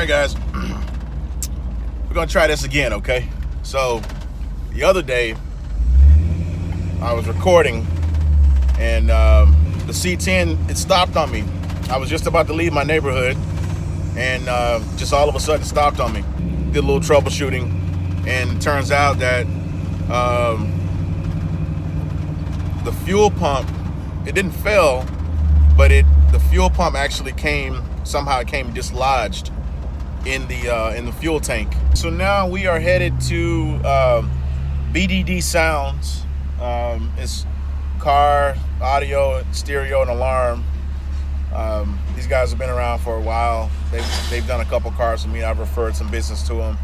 right, guys, we're gonna try this again, okay? So the other day I was recording and the C-10, it stopped on me. I was just about to leave my neighborhood and just all of a sudden stopped on me. Did a little troubleshooting, and it turns out that the fuel pump, it didn't fail, but the fuel pump actually came dislodged in the fuel tank. So now we are headed to BDD Sounds. It's car, audio, stereo, and alarm. These guys have been around for a while. They've done a couple cars for me. I've referred some business to them.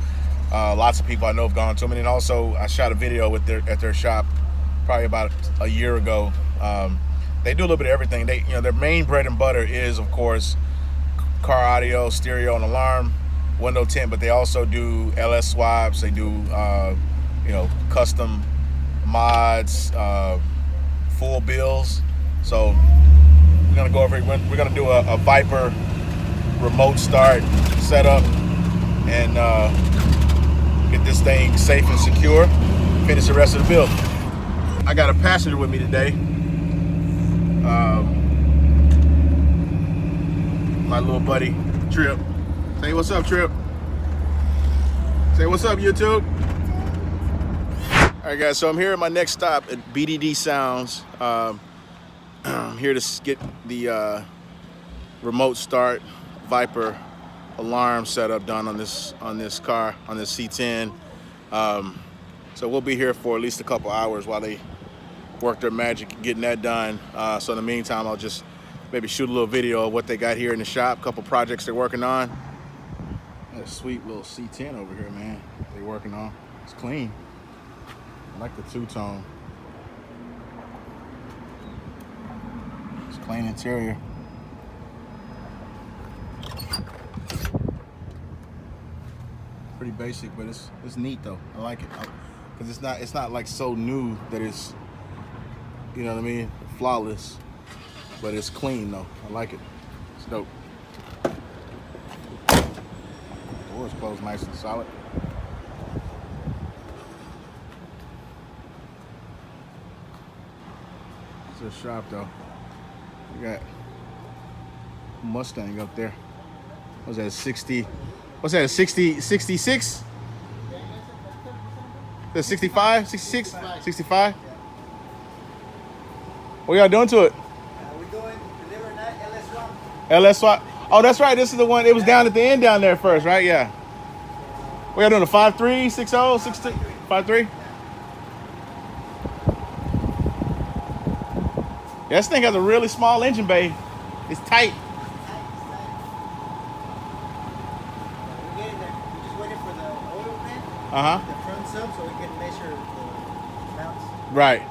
Lots of people I know have gone to them. And then also I shot a video at their shop probably about a year ago. They do a little bit of everything. Their main bread and butter is, of course, car audio, stereo, and alarm, window tint, but they also do LS swaps. They do custom mods, full bills. So we're gonna go over. We're gonna do a Viper remote start setup and get this thing safe and secure. Finish the rest of the build. I got a passenger with me today. My little buddy Trip. Say what's up, Trip. Say what's up, YouTube. All right, guys, so I'm here at my next stop at BDD Sounds. I'm here to get the remote start Viper alarm setup done on this car, on this C-10. So we'll be here for at least a couple hours while they work their magic getting that done. So in the meantime, I'll just maybe shoot a little video of what they got here in the shop, a couple projects they're working on. Got a sweet little C-10 over here, man, they're working on. It's clean. I like the two-tone. It's clean interior. Pretty basic, but it's neat though. I like it because it's not like so new that it's, you know what I mean, flawless, but it's clean though. I like it. It's dope. Doors closed nice and solid. It's a shop though. We got Mustang up there. What's that, 60? What's that, 60, 66? That's 65, 66, 65? What y'all doing to it? We're doing deliver night LS swap. LS swap. Oh, that's right. This is the one. It was down at the end down there first, right? Yeah. We y'all doing a 5.3, 6.0, 6.2, 5.3? Yeah, this thing has a really small engine bay. It's tight. We're getting there. We're just waiting for the oil pan. Uh-huh. The front sub so we can measure the mounts. Right.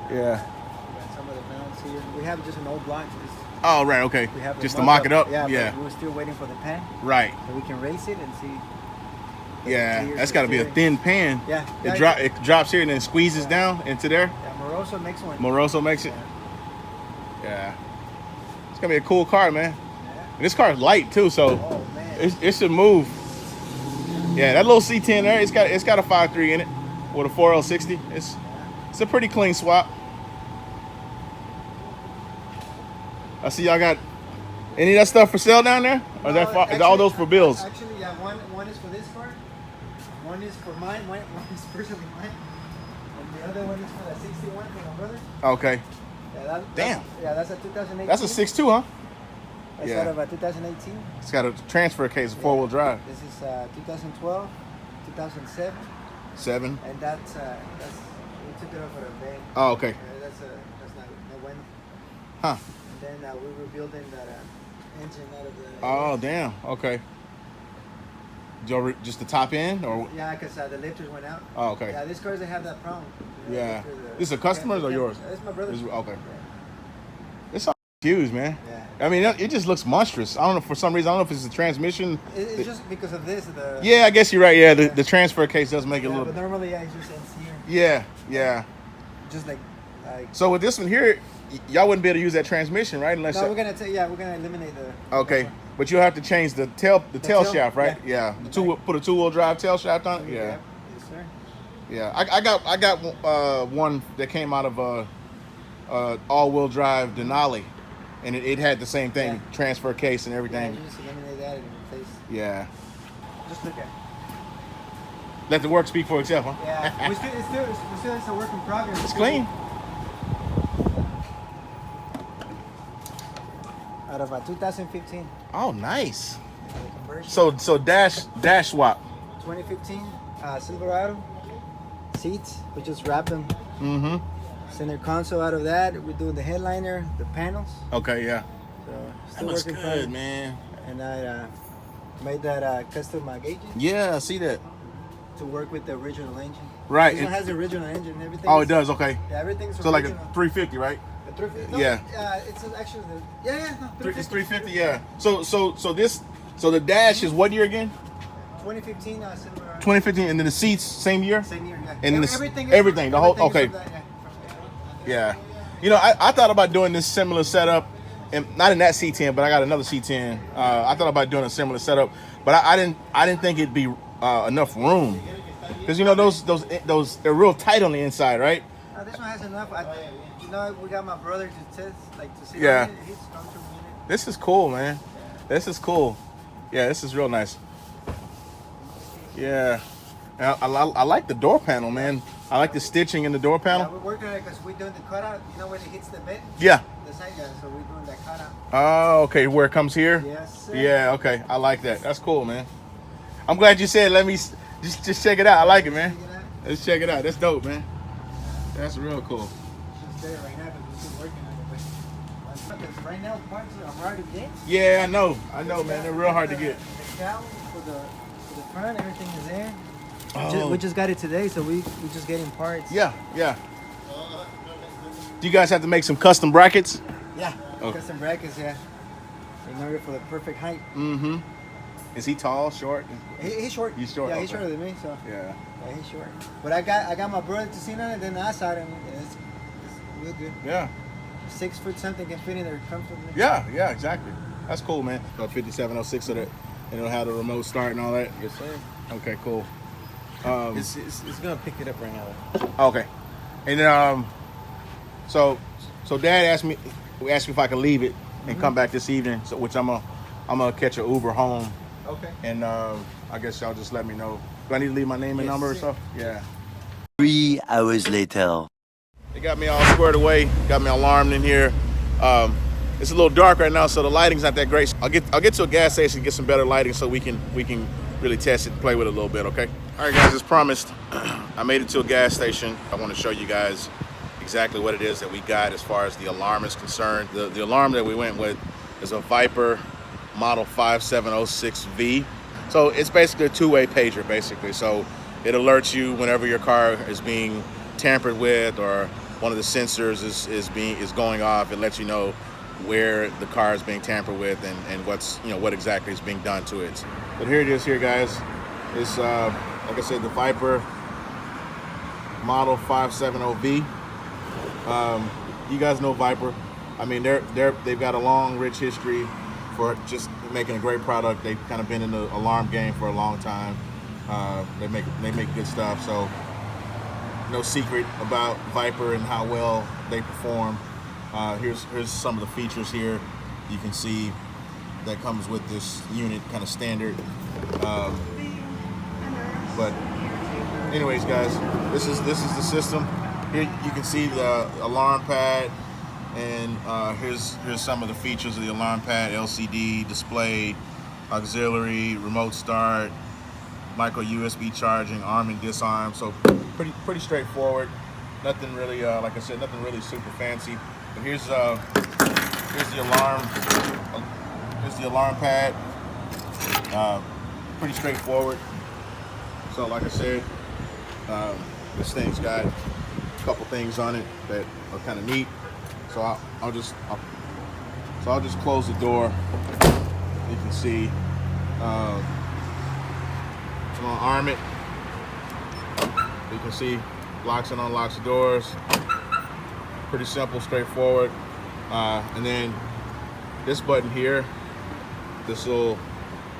Yeah. We got some of the mounts here. We have just an old block. Oh, right. Okay. We have Just to mock it up. Yeah. Yeah. But we're still waiting for the pan. Right. So we can race it and see. Yeah. That's got to be a thin pan. Yeah. It drops here and then squeezes down into there. Yeah. Moroso makes one. Moroso makes it. Yeah. It's gonna be a cool car, man. Yeah. And this car is light too, so Oh man. it should move. Yeah, that little C10 there, it's got a 5.3 in it with a 4L60. It's a pretty clean swap. I see y'all got any of that stuff for sale down there? Or is that all those for bills? Actually, yeah. One is for this car. One is for mine. One is personally mine. And the other one is for the 61 for my brother. Okay. Yeah, Damn. That's a 2018. That's a 6.2, huh? That's Yeah. out of a 2018. It's got a transfer case, four-wheel drive. This is 2012, 2007, 7. and that's we took it off of a van. Oh, okay. That's not went. Huh. And then we were building that engine out of the. Oh, damn. Okay. Just the top end, or? Yeah, because the lifters went out. Oh, okay. Yeah, these cars they have that problem. Yeah. This is a customer's or yours? It's my brother's. Okay. Yeah. It's all huge, man. Yeah. I mean, it just looks monstrous. I don't know, for some reason, I don't know if it's the transmission. It's just because of this. Yeah, I guess you're right. Yeah, the transfer case does make it a little. But normally, I just ends here. Yeah. Just like Like, So with this one here, y'all wouldn't be able to use that transmission, right? Unless no, we're gonna eliminate the. okay, but you'll have to change the tail tail? shaft, right? Yeah. Put a 2-wheel drive tail shaft on it. Yeah. Yes, sir. Yeah. I got one that came out of all-wheel drive Denali, and it had the same thing, transfer case and Yeah, everything. you just eliminate that and replace. Yeah. Just look at it. Let the work speak for itself, huh? Yeah, it's still a work in progress. It's clean. Out of 2015. Oh, nice. Conversion. So dash swap. 2015 Silverado seats. We just wrap them. Mm-hmm. Center console out of that. We're doing the headliner, the panels. Okay, yeah. So That still looks working good, progress. man. And I made that custom gauges Yeah, I see that. to work with the original engine. Right. This one has the original engine and everything. Oh, it does. Okay. Yeah, everything's So like a original. 350, right? The 350. No, Yeah. It's actually the no, 350. It's 350. Yeah. So the dash is what year again? 2015 Silverado. 2015, and then the seats same year. Same year, yeah. And everything. The whole. Everything is Okay. from that, yeah. Yeah. You know, I thought about doing this similar setup, and not in that C10, but I got another C10. I thought about doing a similar setup, but I didn't think it'd be enough room, because you know those they're real tight on the inside, right? This one has enough. We got my brother to test, to see. Yeah. He's comfortable in it. This is cool, man. This is cool. Yeah, this is real nice. Yeah. And I like the door panel, man. I like the stitching in the door Yeah, panel. we're working on it because we're doing the cutout. You know when it hits the bed? Yeah. The side guy. So we're doing that cutout. Oh, okay. Where it comes here? Yes, sir. Yeah, okay. I like that. That's cool, man. I'm glad you said let me just check it out. I like it, man. Let's check it out. That's dope, man. That's real cool. It's there right now because we're still working on it. But right now, parts are hard to get. Yeah, I know, man. They're real hard to get. The cowl for the front, everything is there. Oh. We just got it today, so we just getting parts. Yeah. Do you guys have to make some custom brackets? Yeah. Oh. Custom brackets, yeah. In order for the perfect height. Mm-hmm. Is he tall, short? He's short. He's short. Yeah, okay. he's shorter than me, so. Yeah. Yeah, he's short. But I got my brother to see on it, then I saw it, and it's real good. Yeah. 6 foot something can fit in there comfortably. Yeah, exactly. That's cool, man. 5706 so that and it'll have the remote start and all that. Yes, sir. Okay, cool. It's gonna pick it up right now. Okay. And so Dad asked me if I could leave it and come back this evening. So which I'm gonna catch an Uber home. Okay. And I guess y'all just let me know. Do I need to leave my name and number or stuff? Yeah. 3 hours later. They got me all squared away. Got me alarmed in here. It's a little dark right now, so the lighting's not that great. So I'll get to a gas station and get some better lighting so we can really test it and play with it a little bit, okay? All right, guys, as promised, I made it to a gas station. I want to show you guys exactly what it is that we got as far as the alarm is concerned. The alarm that we went with is a Viper model 5706V. So it's basically a two-way pager, basically. So it alerts you whenever your car is being tampered with or one of the sensors is going off. It lets you know where the car is being tampered with and what exactly is being done to it. But here it is here, guys. It's like I said, the Viper model 570V. You guys know Viper. I mean, they've got a long, rich history for just making a great product. They've kind of been in the alarm game for a long time. They make good stuff. So no secret about Viper and how well they perform. Here's some of the features here. You can see that comes with this unit, kind of standard. But anyways, guys, this is the system. Here you can see the alarm pad, and here's some of the features of the alarm pad: LCD display, auxiliary, remote start, micro USB charging, arm and disarm. So pretty straightforward. Nothing really, like I said, nothing really super fancy. But here's the alarm. Here's the alarm pad. Pretty straightforward. So like I said, this thing's got a couple things on it that are kind of neat. So I'll just close the door. You can see. I'm gonna arm it. You can see locks and unlocks the doors. Pretty simple, straightforward. And then this button here, this little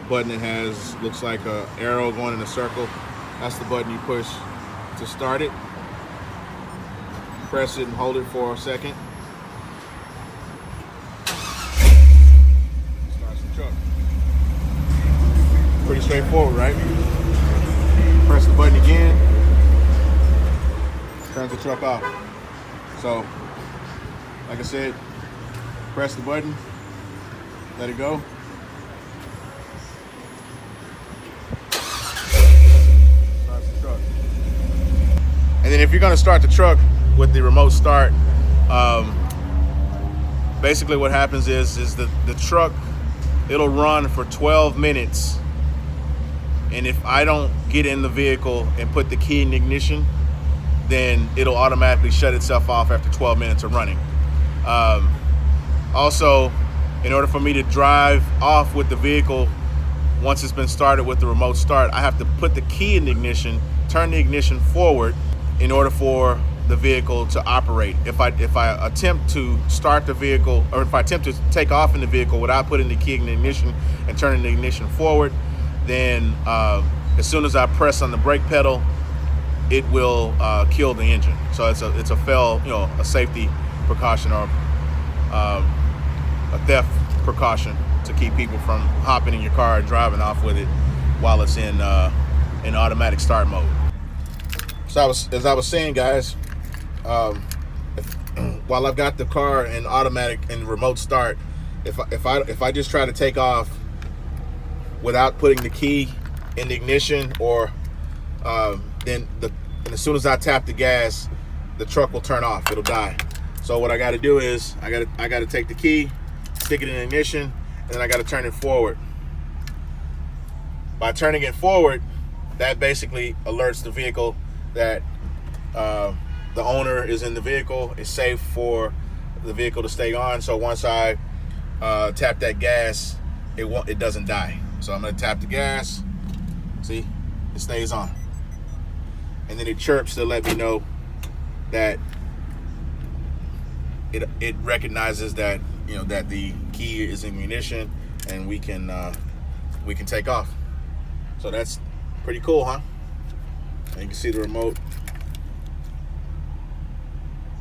button that has, looks like an arrow going in a circle. That's the button you push to start it. Press it and hold it for a second. Starts the truck. Pretty straightforward, right? Press the button again. Turns the truck off. So, like I said, press the button, let it go. Starts the truck. And then if you're gonna start the truck with the remote start, basically what happens is the truck, it'll run for 12 minutes. And if I don't get in the vehicle and put the key in the ignition, then it'll automatically shut itself off after 12 minutes of running. Also, in order for me to drive off with the vehicle, once it's been started with the remote start, I have to put the key in the ignition, turn the ignition forward in order for the vehicle to operate. If I attempt to start the vehicle, or if I attempt to take off in the vehicle without putting the key in the ignition and turning the ignition forward, then as soon as I press on the brake pedal, it will kill the engine. So it's a safety precaution, or a theft precaution to keep people from hopping in your car and driving off with it while it's in automatic start mode. So as I was saying, guys, while I've got the car in automatic and remote start, if I just try to take off without putting the key in the ignition, or and as soon as I tap the gas, the truck will turn off. It'll die. So what I got to do is I got to take the key, stick it in the ignition, and then I got to turn it forward. By turning it forward, that basically alerts the vehicle that the owner is in the vehicle. It's safe for the vehicle to stay on. So once I tap that gas, it doesn't die. So I'm going to tap the gas. See, it stays on. And then it chirps to let me know that it recognizes that that the key is in ignition, and we can take off. So that's pretty cool, huh? And you can see the remote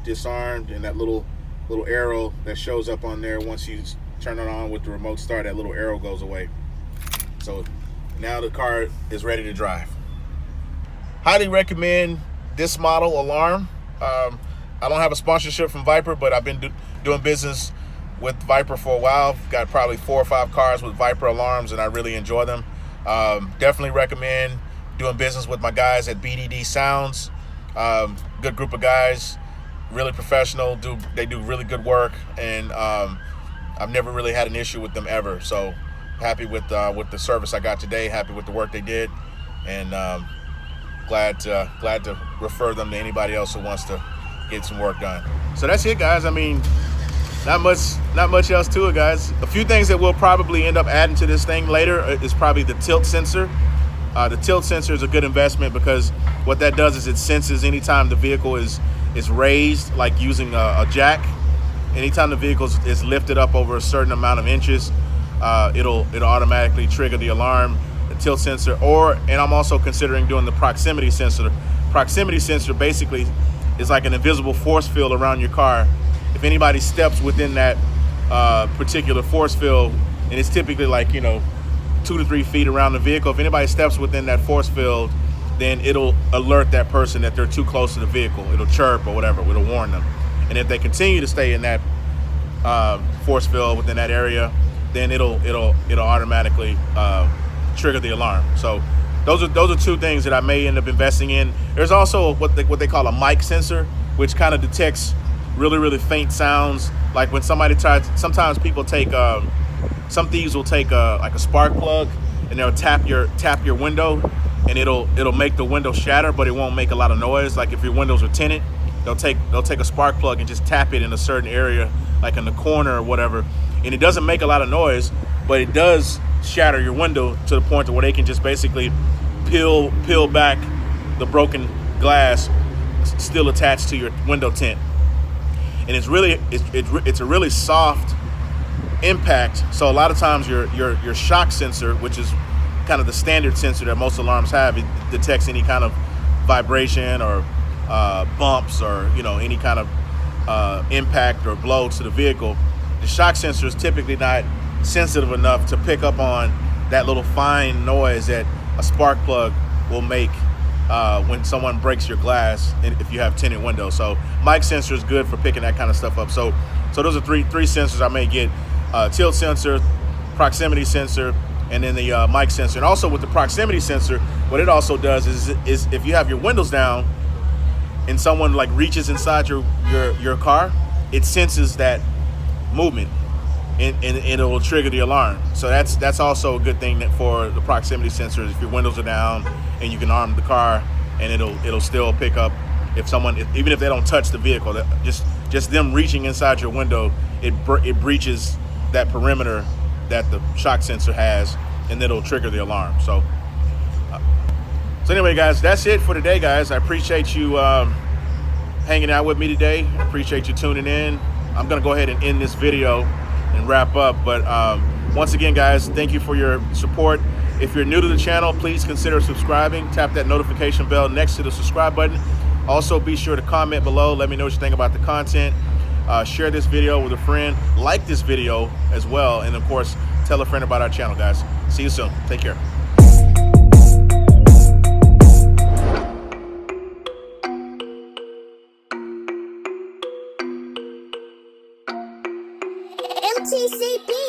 disarmed, and that little arrow that shows up on there once you turn it on with the remote start, that little arrow goes away. So now the car is ready to drive. Highly recommend this model alarm. I don't have a sponsorship from Viper, but I've been doing business with Viper for a while. I've got probably 4 or 5 cars with Viper alarms, and I really enjoy them. Definitely recommend doing business with my guys at BDD Sounds. Good group of guys, really professional. They do really good work, and I've never really had an issue with them ever. So happy with the service I got today. Happy with the work they did, and glad to refer them to anybody else who wants to get some work done. So that's it, guys. I mean, not much else to it, guys. A few things that we'll probably end up adding to this thing later is probably the tilt sensor. The tilt sensor is a good investment, because what that does is it senses anytime the vehicle is raised, like using a jack. Anytime the vehicle is lifted up over a certain amount of inches, it'll automatically trigger the alarm. The tilt sensor, and I'm also considering doing the proximity sensor. Proximity sensor basically is like an invisible force field around your car. If anybody steps within that particular force field, and it's typically like 2 to 3 feet around the vehicle, if anybody steps within that force field, then it'll alert that person that they're too close to the vehicle. It'll chirp or whatever. It'll warn them. And if they continue to stay in that force field within that area, then it'll automatically trigger the alarm. So those are 2 things that I may end up investing in. There's also what they call a mic sensor, which kind of detects really faint sounds. Like when somebody sometimes people take some thieves will take like a spark plug, and they'll tap your window, and it'll make the window shatter, but it won't make a lot of noise. Like if your windows are tinted, they'll take a spark plug and just tap it in a certain area, like in the corner or whatever, and it doesn't make a lot of noise, but it does shatter your window to the point where they can just basically peel back the broken glass still attached to your window tint. and it's a really soft impact. So a lot of times your shock sensor, which is kind of the standard sensor that most alarms have, it detects any kind of vibration or bumps or any kind of impact or blow to the vehicle. The shock sensor is typically not sensitive enough to pick up on that little fine noise that a spark plug will make when someone breaks your glass if you have tinted windows. So mic sensor is good for picking that kind of stuff up. So those are three sensors I may get: tilt sensor, proximity sensor, and then the mic sensor. And also with the proximity sensor, what it also does is if you have your windows down and someone like reaches inside your car, it senses that movement and it will trigger the alarm. So that's also a good thing for the proximity sensors. If your windows are down and you can arm the car, and it'll still pick up if someone, even if they don't touch the vehicle, just them reaching inside your window, it breaches that perimeter that the shock sensor has, and it'll trigger the alarm. So anyway, guys, that's it for today, guys. I appreciate you hanging out with me today. I appreciate you tuning in. I'm gonna go ahead and end this video and wrap up. But once again, guys, thank you for your support. If you're new to the channel, please consider subscribing. Tap that notification bell next to the subscribe button. Also, be sure to comment below. Let me know what you think about the content. Share this video with a friend. Like this video as well. And of course, tell a friend about our channel, guys. See you soon. Take care. MTCB.